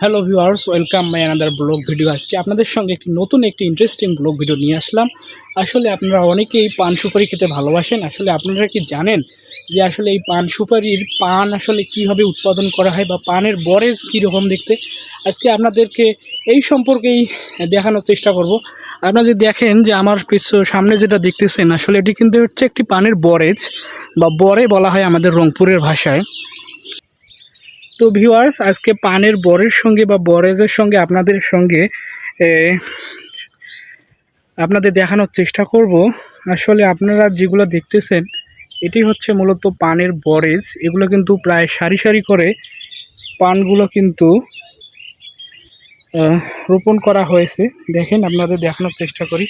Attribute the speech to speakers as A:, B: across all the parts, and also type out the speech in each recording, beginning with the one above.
A: Hello viewers, welcome my another blog video. আজকে আপনাদের সঙ্গে একটি ইন্টারেস্টিং ব্লগ ভিডিও নিয়ে আসলাম। আসলে আপনারা অনেকেই পান সুপারি খেতে ভালোবাসেন। আসলে আপনারা কি জানেন যে আসলে এই পান সুপারির পান আসলে কিভাবে উৎপাদন করা হয় বা পানের বরেজ কীরকম দেখতে? আজকে আপনাদেরকে এই সম্পর্কেই দেখানোর চেষ্টা করব। আপনারা যদি দেখেন যে আমার সামনে যেটা দেখতেছেন, আসলে এটি কিন্তু হচ্ছে একটি পানের বরেজ বা বরে বলা হয় আমাদের রংপুরের ভাষায়। তো ভিউয়ার্স, আজকে পানের বরের সঙ্গে বা বরেজের সঙ্গে আপনাদের দেখানোর চেষ্টা করব। আসলে আপনারা যেগুলো দেখতেছেন এটি হচ্ছে মূলত পানের বরেজ। এগুলো কিন্তু প্রায় সারি সারি করে পানগুলো কিন্তু রোপণ করা হয়েছে। দেখেন, আপনাদের দেখানোর চেষ্টা করি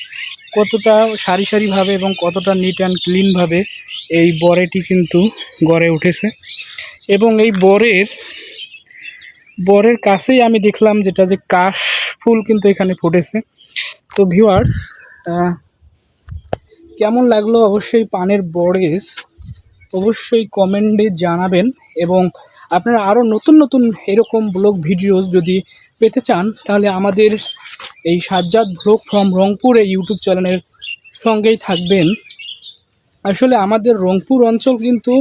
A: কতটা সারি সারিভাবে এবং কতটা নিট অ্যান্ড ক্লিনভাবে এই বরেটি কিন্তু গড়ে উঠেছে। এবং এই বরের কাছেই আমি দেখলাম যেটা যে কাশ ফুল কিন্তু এখানে ফুটেছে। তো ভিউয়ার্স, কেমন লাগলো অবশ্যই পানের বরেজ অবশ্যই কমেন্টে জানাবেন। এবং আপনারা আরও নতুন নতুন এরকম ব্লগ ভিডিও যদি পেতে চান তাহলে আমাদের এই সাজ্জাদ ব্লগ ফ্রম রংপুর এই ইউটিউব চ্যানেলের সঙ্গেই থাকবেন। আসলে আমাদের রংপুর অঞ্চল কিন্তু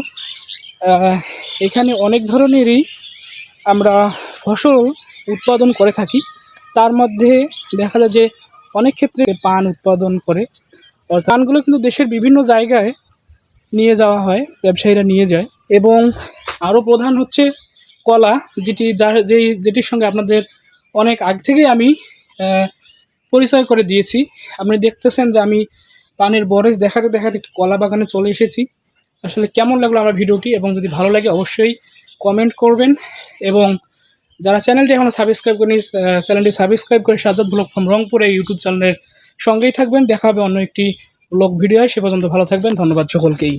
A: এখানে অনেক ধরনেরই আমরা ফসল উৎপাদন করে থাকি। তার মধ্যে দেখা যায় যে অনেক ক্ষেত্রে পান উৎপাদন করে। পানগুলো কিন্তু দেশের বিভিন্ন জায়গায় নিয়ে যাওয়া হয়, ব্যবসায়ীরা নিয়ে যায়। এবং আরও প্রধান হচ্ছে কলা, যেটির সঙ্গে আপনাদের অনেক আগ থেকেই আমি পরিচয় করে দিয়েছি। আপনি দেখতেছেন যে আমি পানের বরেজ দেখাতে দেখাতে একটি কলা বাগানে চলে এসেছি। আসলে কেমন লাগলো আমার ভিডিওটি, এবং যদি ভালো লাগে অবশ্যই কমেন্ট করবেন। এবং যারা চ্যানেলটি এখনও সাবস্ক্রাইব করেনি, চ্যানেলটি সাবস্ক্রাইব করে সাজ্জাদ ব্লগ ফ্রম রংপুর এই ইউটিউব চ্যানেলের সঙ্গেই থাকবেন। দেখা হবে অন্য একটি ব্লগ ভিডিও। সে পর্যন্ত ভালো থাকবেন। ধন্যবাদ সকলকেই।